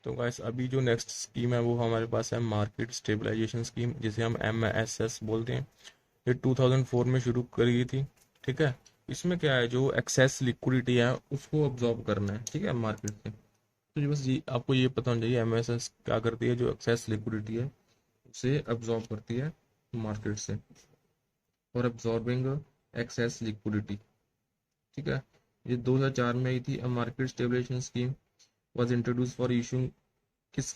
तो गाइस अभी जो नेक्स्ट स्कीम है वो हमारे पास है मार्केट स्टेबलाइजेशन स्कीम, जिसे हम MSS बोलते हैं। ये 2004 में शुरू करी गई थी। ठीक है। इसमें क्या है, जो एक्सेस लिक्विडिटी है उसको ऑब्जॉर्व करना है, ठीक है, मार्केट से। तो ये बस ये आपको ये पता होना चाहिए MSS क्या करती है, जो एक्सेस लिक्विडिटी है उसे अब्जॉर्ब करती है मार्केट से, और अब्जॉर्बिंग एक्सेस लिक्विडिटी। ठीक है। ये 2004 में आई थी। Market stabilization scheme was introduce for issuing किस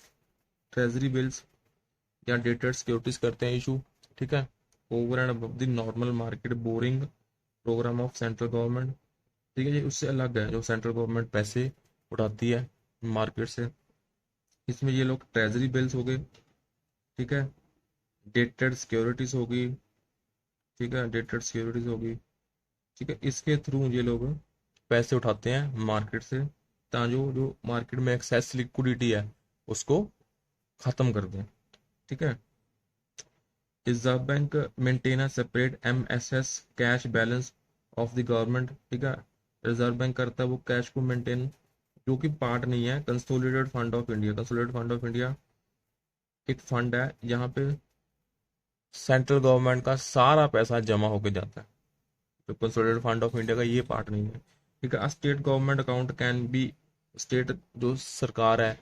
ट्रेजरी बिल्स या डेटेड सिक्योरिटीज करते हैं इशू। ठीक है। Over and above the normal market borrowing programme of central government. ठीक है, ये उससे अलग है जो सेंट्रल गवर्नमेंट पैसे उठाती है मार्केट से। इसमें ये लोग ट्रेजरी बिल्स हो गए, ठीक है, डेटेड सिक्योरिटीज होगी, ठीक है, डेटेड सिक्योरिटीज होगी, ठीक है, इसके थ्रू ये लोग पैसे उठाते हैं मार्केट से, ताकि जो जो मार्केट में एक्सेस लिक्विडिटी है उसको खत्म कर दें। ठीक है। Reserve bank maintain a separate MSS cash balance of the government. ठीक है। रिजर्व बैंक करता है वो कैश को मेंटेन, जो कि पार्ट नहीं है consolidated fund of India. Consolidated fund of India एक फंड है यहाँ पे सेंट्रल गवर्नमेंट का सारा पैसा जमा होके जाता है। तो कंसोलिडेटेड फंड ऑफ इंडिया का ये पार्ट नहीं है। ठीक है। State government account can be, state जो सरकार है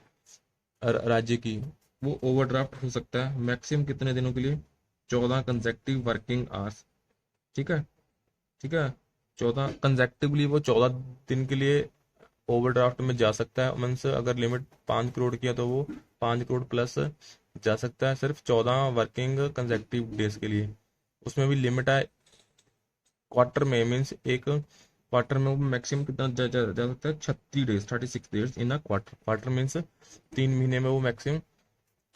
राज्य की, वो ओवरड्राफ्ट हो सकता है मैक्सिमम कितने दिनों के लिए, 14 कंसेक्टिव वर्किंग आवर्स। ठीक है। ठीक है। 14 कंसेक्टिवली वो 14 दिन के लिए ओवरड्राफ्ट में जा सकता है। मीन्स अगर लिमिट 5 करोड़ की है तो वो 5 करोड़ प्लस जा सकता है, सिर्फ 14 वर्किंग कंसेक्टिव डेज के लिए। उसमें भी लिमिट है क्वार्टर में। मीन्स एक क्वार्टर में वो मैक्सिमम कितना जा सकता है, 36 days, 36 days in a quarter. Quarter means 3 महीने में वो मैक्सिमम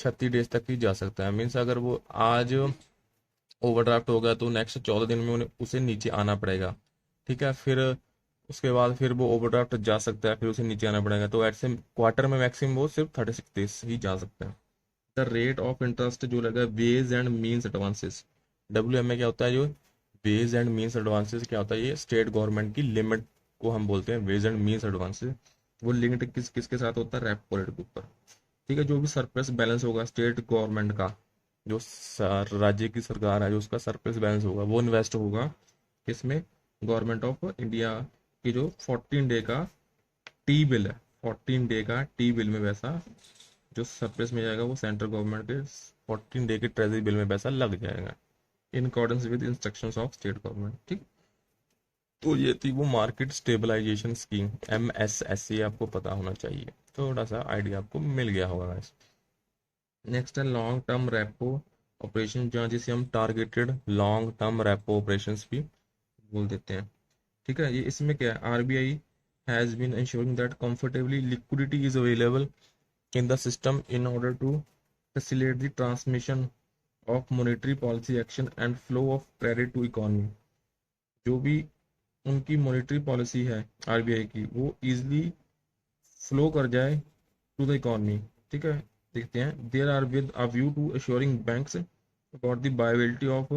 36 डेज तक ही जा सकता है। मीन्स अगर वो आज ओवरड्राफ्ट हो गया तो नेक्स्ट 14 दिन में उन्हें उसे नीचे आना पड़ेगा। ठीक है। फिर उसके बाद फिर वो ओवरड्राफ्ट जा सकता है, फिर उसे नीचे आना पड़ेगा। तो ऐसे क्वार्टर में मैक्सिमम वो सिर्फ 36 डेज ही जा सकता है। द रेट ऑफ इंटरेस्ट जो लगा ways and means advances, WMA क्या होता है, जो वेज एंड मीन्स एडवांसेस क्या होता है, ये स्टेट गवर्नमेंट की लिमिट को हम बोलते हैं वेज एंड मीन्स एडवांसेस। वो लिंक्ड किसके साथ होता है, रेपो रेट के ऊपर। ठीक है। जो भी सरप्लस बैलेंस होगा स्टेट गवर्नमेंट का, जो राज्य की सरकार है, जो उसका सरप्लस बैलेंस होगा वो इन्वेस्ट होगा किसमें, गवर्नमेंट ऑफ इंडिया की जो 14 डे का टी बिल है, 14 डे का टी बिल में पैसा जो सरप्लस में जाएगा वो सेंट्रल गवर्नमेंट के 14 डे के ट्रेजरी बिल में पैसा लग जाएगा, in accordance with instructions of state government. ठीक। तो ये थी वो मार्केट स्टेबलाइजेशन स्कीम MSS, ये आपको पता होना चाहिए। थोड़ा सा आइडिया आपको मिल गया होगा। नेक्स्ट है लॉन्ग टर्म रेपो ऑपरेशन, जहाँ जिसे हम targeted long term repo operations भी बोल देते हैं। ठीक है। ये इसमें क्या है, RBI has been ensuring that comfortably liquidity is available in the system in order to facilitate the transmission of monetary policy action and flow of credit to economy। जो भी उनकी मॉनेटरी पॉलिसी है RBI की, वो easily flow कर जाए to the economy. ठीक है। देखते हैं, there are with a view to assuring banks about the viability of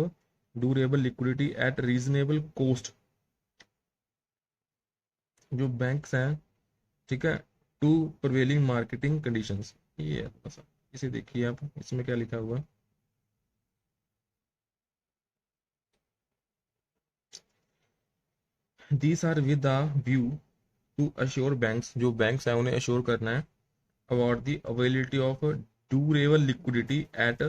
durable liquidity at reasonable cost. जो बैंक्स हैं, ठीक है, टू प्रिवेलिंग मार्केटिंग कंडीशंस। ये है थोड़ा सा, इसे देखिए आप, इसमें क्या लिखा हुआ है। These are with the view to assure banks, जो बैंक्स हैं उन्हें अश्योर करना है about the availability of durable liquidity at,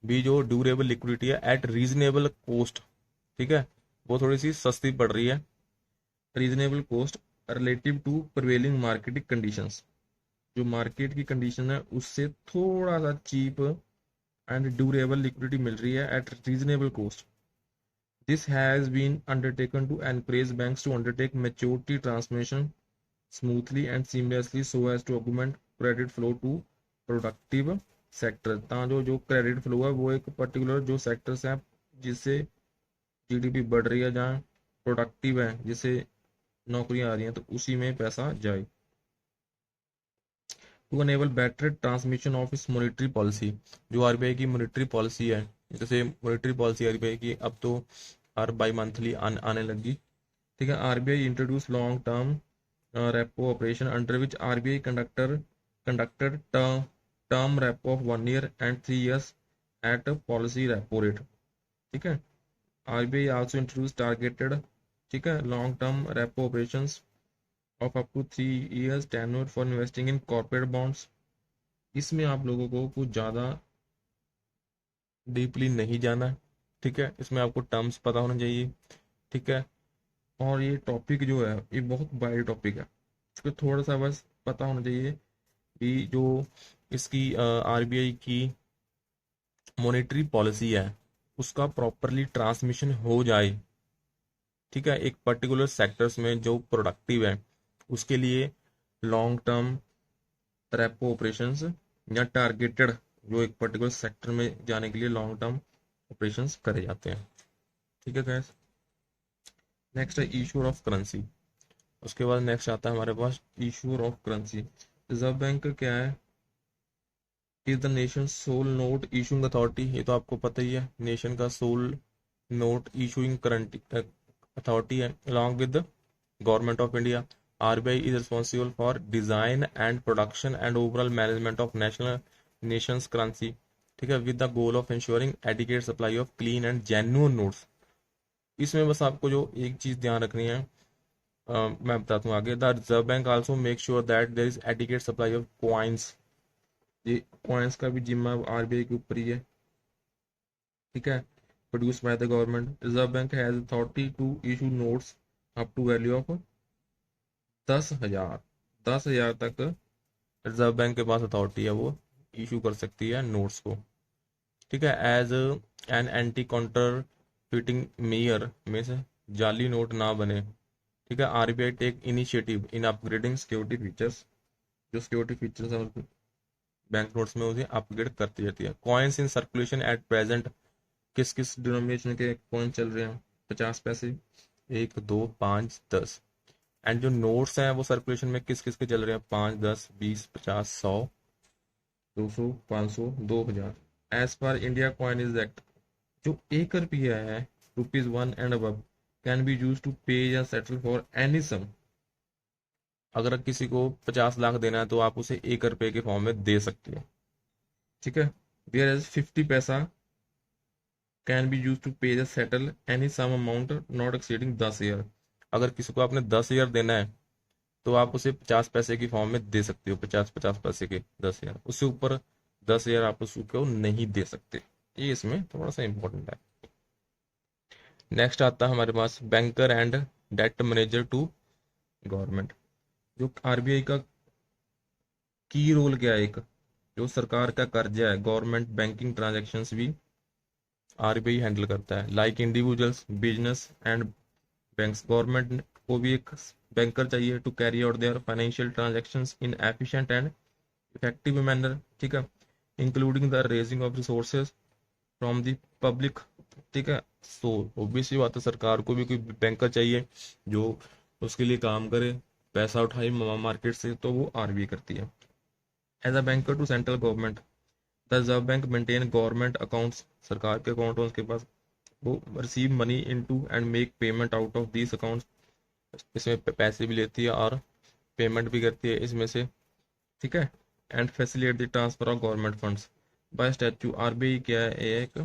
भी जो ड्यूरेबल लिक्विडिटी है एट रीजनेबल कोस्ट। ठीक है। वो थोड़ी सी सस्ती पड़ रही है, reasonable cost relative to prevailing marketing conditions. जो मार्केट की कंडीशन है उससे थोड़ा सा चीप एंड ड्यूरेबल लिक्विडिटी मिल रही है at reasonable cost. This has been undertaken to encourage banks to undertake maturity transmission smoothly and seamlessly so as to augment credit flow to productive sector. ता जो जो क्रेडिट फ्लो है वो एक particular जो सेक्टर्स हैं जिससे GDP बढ़ रही है, जहाँ प्रोडक्टिव है, जिससे नौकरियां आ रही हैं, तो उसी में पैसा जाए। To enable better transmission of इस मॉनेटरी पॉलिसी, जो RBI की मॉनेटरी पॉलिसी है, जैसे मॉनेटरी पॉलिसी RBI की अब तो हर बाई मंथली आने लगी। ठीक है। RBI introduce long term repo operation under which RBI conductor conducted term repo of 1 year and 3 years at policy repo rate. ठीक है। आरबीआई आल्सो इंट्रोड्यूस टारगेटेड, ठीक है, long term repo operations of up to 3 years tenure for investing in corporate bonds. इसमें आप लोगों को कुछ ज़्यादा डीपली नहीं जाना है, ठीक है, इसमें आपको टर्म्स पता होना चाहिए, ठीक है। और ये टॉपिक जो है ये बहुत वाइड टॉपिक है, इसको थोड़ा सा बस पता होना चाहिए कि जो इसकी आरबीआई की मॉनेटरी पॉलिसी है उसका प्रॉपरली ट्रांसमिशन हो जाए, ठीक है, एक पर्टिकुलर सेक्टर्स में जो प्रोडक्टिव है उसके लिए लॉन्ग टर्म रेपो ऑपरेशंस या टारगेटेड जो एक पर्टिकुलर सेक्टर में जाने के लिए लॉन्ग टर्म ऑपरेशंस करे जाते हैं, ठीक है गैस। नेक्स्ट है इशूर ऑफ करेंसी। उसके बाद नेक्स्ट आता है हमारे पास issuer of currency. Reserve bank क्या है? Is the nation sole note issuing authority. ये तो आपको पता ही है, नेशन का sole note issuing current authority है along with government of India. RBI is responsible for design and production and overall management of nation's currency, ठीक है, with the goal of ensuring adequate supply of clean and genuine notes. इसमें बस आपको जो एक चीज ध्यान रखनी है, मैं बताता हूँ आगे। The reserve bank also make sure that there is adequate supply of coins. ये कॉइन्स का भी जिम्मा आरबीआई के ऊपर ही है, ठीक है। Produce by the government. Reserve bank has authority to issue notes up to value of 10,000। 10,000 तक रिजर्व बैंक के पास अथॉरिटी है, वो इशू कर सकती है नोट्स को, ठीक है। As an anti counterfeiting measure में से जाली नोट ना बने, ठीक है। RBI take initiative in upgrading security features. जो सिक्योरिटी फीचर्स है बैंक नोट्स में उसे अपग्रेड करती रहती है। Coins in circulation at present. किस किस डिनोमिनेशन के कॉइन चल रहे हैं? 50 पैसे, 1, 2, 5, 10। एंड जो नोट्स हैं वो सर्कुलेशन में किस किस के चल रहे हैं? 5, 10, 20, 50, 100, 200, 500, 2,000। As per India coin is act, जो 1 रुपया है, ₹1 and above, can be use to pay या सेटल फॉर एनी सम। अगर किसी को 50 लाख देना है तो आप उसे 1 रुपए के फॉर्म में दे सकते हो, ठीक है। वेयर एज 50 पैसा can be use to pay या settle any sum amount not exceeding 10 year. अगर किसी को आपने 10 ईयर देना है तो आप उसे 50 पैसे की फॉर्म में दे सकते हो, 50 50 पैसे के 10 ईयर, उससे ऊपर 10 ईयर आप उसको नहीं दे सकते। ये इसमें थोड़ा सा इंपॉर्टेंट है। नेक्स्ट आता है हमारे पास banker and debt manager to government. जो आरबीआई का की रोल क्या है, एक जो सरकार का कर्जा है, गवर्नमेंट बैंकिंग ट्रांजेक्शन्स भी आरबीआई हैंडल करता है, like individuals, business and banks. Government को भी एक बैंकर चाहिए to carry out their financial transactions in efficient and effective manner, ठीक है, including the raising of resources from the public, ठीक है। सो ऑब्वियसली बात है, सरकार को भी कोई बैंकर चाहिए जो उसके लिए काम करे, पैसा उठाए मार्केट से, तो वो आरबीआई करती है। As a banker to central government, the reserve bank maintain government accounts. सरकार के अकाउंट है उसके पास, वो receive money into and make payment out of these accounts. इसमें पैसे भी लेती है और पेमेंट भी करती है इसमें से, ठीक है। And facilitate the transfer of government funds by statute. RBI क्या है? एक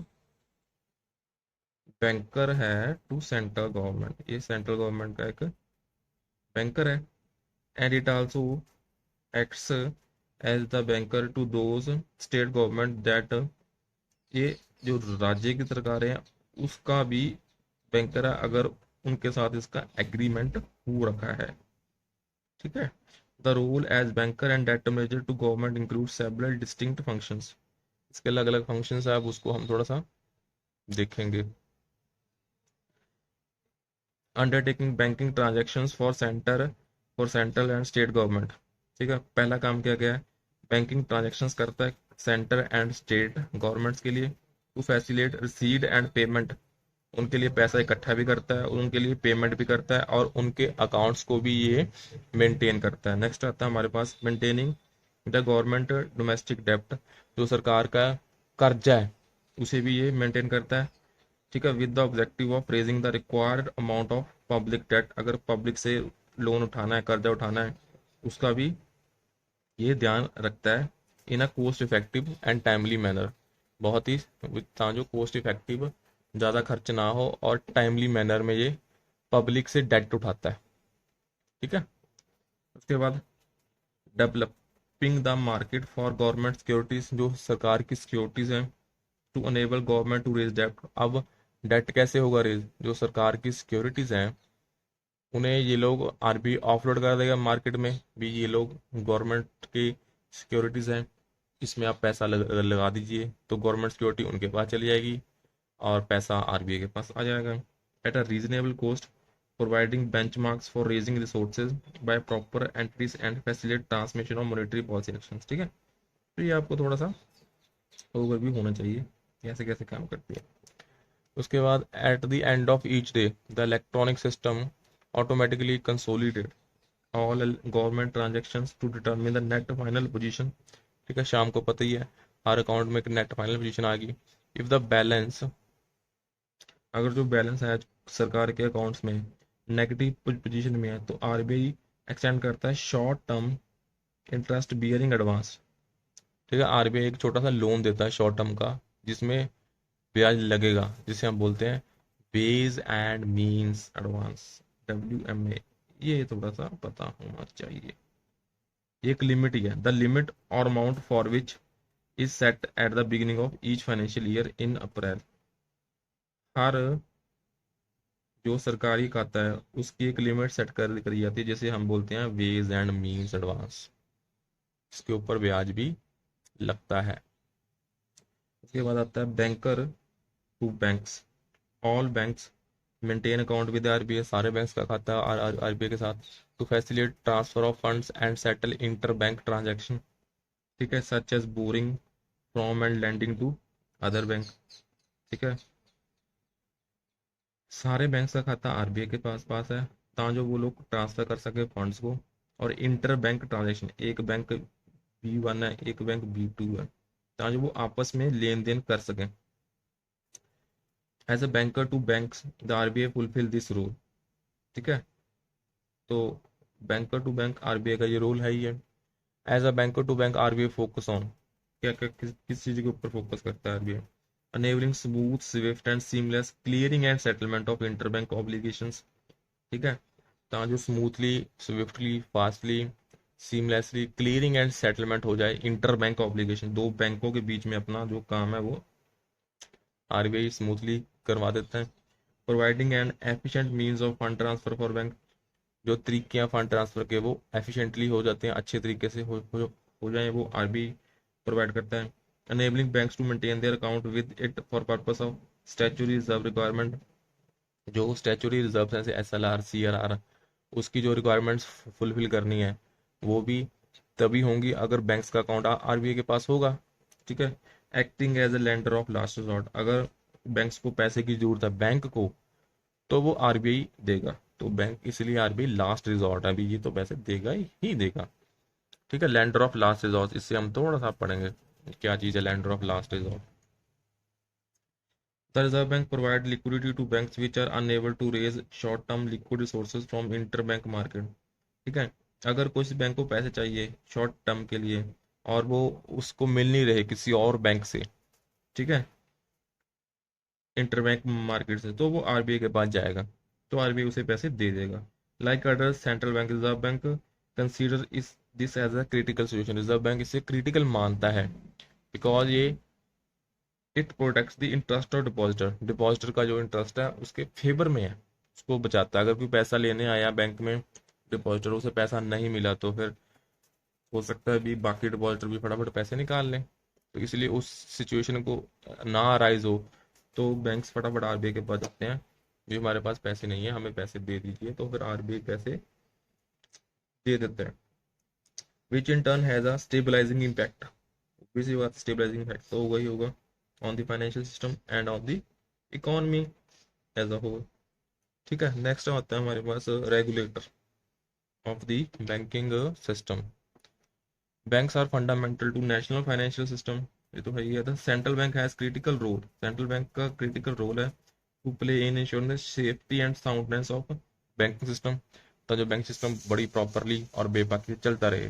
बैंकर है टू सेंट्रल गवर्नमेंट, ये सेंट्रल गवर्नमेंट का एक बैंकर है। And it also acts as the banker to those state government that, ये जो राज्य की सरकारें हैं उसका भी बैंकर है अगर उनके साथ इसका एग्रीमेंट हो रखा है, ठीक है। The role as banker and debt manager to government include several distinct functions. इसके अलग अलग फंक्शंस है, अब उसको हम थोड़ा सा देखेंगे। Undertaking banking transactions for central and state government, ठीक है। पहला काम क्या क्या है? बैंकिंग ट्रांजेक्शन्स करता है सेंटर एंड स्टेट गवर्नमेंट्स के लिए, to facilitate receipt and payment. उनके लिए पैसा इकट्ठा भी करता है, उनके लिए पेमेंट भी करता है, और उनके अकाउंट्स को भी ये मेंटेन करता है। नेक्स्ट आता है हमारे पास मेंटेनिंग द गवर्नमेंट डोमेस्टिक डेप्ट। जो सरकार का कर्जा है उसे भी ये मेंटेन करता है, ठीक है, with the objective of raising the required amount of public debt. अगर पब्लिक से लोन उठाना है, कर्जा उठाना है, उसका भी ये ध्यान रखता है in a cost effective and timely manner, बहुत ही जो कोस्ट इफेक्टिव, ज़्यादा खर्च ना हो और टाइमली मैनर में ये पब्लिक से डेट उठाता है। ठीक है। उसके बाद developing the market for government securities, जो सरकार की सिक्योरिटीज हैं, to enable government to raise debt. अब डेट कैसे होगा रेज? जो सरकार की सिक्योरिटीज हैं उन्हें ये लोग आरबीआई ऑफलोड कर देगा मार्केट में भी, ये लोग गवर्नमेंट की सिक्योरिटीज हैं, इसमें आप पैसा लगा दीजिए, तो गवर्नमेंट सिक्योरिटी उनके पास चली जाएगी और पैसा आरबीआई के पास आ जाएगा at a reasonable cost, providing benchmarks for raising resources by proper entries and facilitate transmission of monetary policy actions. ठीक है, तो ये आपको थोड़ा सा ओवरव्यू होना चाहिए कैसे कैसे काम करती है। उसके बाद at the end of each day the electronic system automatically consolidate all government transactions to determine the net final position. ठीक है, शाम को पता ही है हर अकाउंट में एक नेट फाइनल पोजीशन आ गई। इफ द बैलेंस, अगर जो बैलेंस है सरकार के अकाउंट्स में नेगेटिव पोजीशन में है तो आरबीआई एक्सटेंड करता है short term interest bearing advance. ठीक है, आरबीआई एक छोटा सा लोन देता है शॉर्ट टर्म का, जिसमें ब्याज लगेगा, जिसे हम बोलते हैं ways and means advance, WMA। ये थोड़ा सा पता होना चाहिए। एक लिमिट ही है, द लिमिट और amount for which is set at the beginning of each financial year in April. हर जो सरकारी खाता है उसकी एक लिमिट सेट कर करी जाती है, जैसे हम बोलते हैं वेज एंड मीन्स एडवांस, इसके ऊपर ब्याज भी लगता है। उसके बाद आता है banker to banks, all banks maintain account with RBI, सारे बैंक्स का खाता है आरबीआई के साथ, to facilitate transfer of funds and settle inter bank transaction. ठीक है, such as borrowing from and lending to other bank. ठीक है, सारे बैंक का खाता आरबीआई के पास है, ताकि जो वो लोग ट्रांसफर कर सके फंड्स को, और इंटर बैंक ट्रांजेक्शन, एक बैंक B1 है एक बैंक B2 है, ताकि वो आपस में लेन देन कर सकें। As a banker to banks the RBI fulfil this role. ठीक है, तो बैंकर टू बैंक आरबीआई का ये रोल है ही है। As a banker to bank RBI focus on, क्या क्या किस चीज के ऊपर फोकस करता है RBI? Enabling smooth swift and seamless clearing and settlement of interbank obligations. ठीक है, ताकि जो smoothly, swiftly, fastly, seamlessly clearing and settlement हो जाए इंटर बैंक ऑब्लिगेशन, दो बैंकों के बीच में अपना जो काम है वो आरबीआई स्मूथली करवा देता है। Providing N efficient means of fund transfer for bank, जो तरीके हैं फंड ट्रांसफर के वो एफिशिएंटली हो जाते हैं, अच्छे तरीके से हो जाए, वो आरबीआई प्रोवाइड करता है। Enabling banks to maintain their account with it for purpose of statutory reserve requirement, जो स्टैट्यूटरी रिजर्व हैं SLR CRR, उसकी जो रिक्वायरमेंट्स फुलफिल करनी है वो भी तभी होंगी अगर बैंक्स का अकाउंट आरबीआई के पास होगा। ठीक है, acting as a lender of last resort, अगर बैंक्स को पैसे की जरूरत है बैंक को, तो वो आरबीआई देगा, तो बैंक इसलिए आरबीआई लास्ट रिजॉर्ट है, अभी ये तो पैसे देगा ही देगा। ठीक है, लैंडर ऑफ लास्ट रिजॉर्ट, इससे हम थोड़ा सा पढ़ेंगे क्या चीज़ है lender of last resort. The reserve bank provide liquidity to banks which are unable to raise short term liquid resources from inter bank market. ठीक है, अगर कुछ बैंक को पैसे चाहिए शॉर्ट टर्म के लिए और वो उसको मिल नहीं रहे किसी और बैंक से, ठीक है, इंटरबैंक मार्केट से, तो वो आरबीआई के पास जाएगा, तो आरबीआई उसे पैसे दे देगा। Like other central bank, reserve bank consider इस this as a critical situation, reserve bank इसे क्रिटिकल मानता है, बिकॉज ये it protects the interest of depositor, depositor का जो इंटरेस्ट है उसके फेवर में है, उसको बचाता है। अगर कोई पैसा लेने आया बैंक में, डिपॉजिटर उसे पैसा नहीं मिला, तो फिर हो सकता है भी बाकी डिपॉजिटर भी फटाफट पैसे निकाल लें, तो इसलिए उस सिचुएशन को ना अराइज हो तो बैंक्स फटाफट आरबीआई के पास जाते हैं, भी हमारे पास पैसे नहीं है हमें पैसे दे दीजिए, तो फिर आरबीआई पैसे दे देते हैं, which in turn has a stabilising impact. इसी बात स्टेबलाइजिंग इम्पैक्ट तो होगा ही होगा on the financial system and on the economy as a whole. ठीक है, नेक्स्ट आता है हमारे पास regulator of the banking system. Banks are fundamental to national financial system, ये तो है ही है। The central bank has critical role, central bank का क्रिटिकल रोल है to play in ensuring the safety and soundness of banking system, तो जो bank system बड़ी प्रॉपरली और बेबाकी से चलता रहे।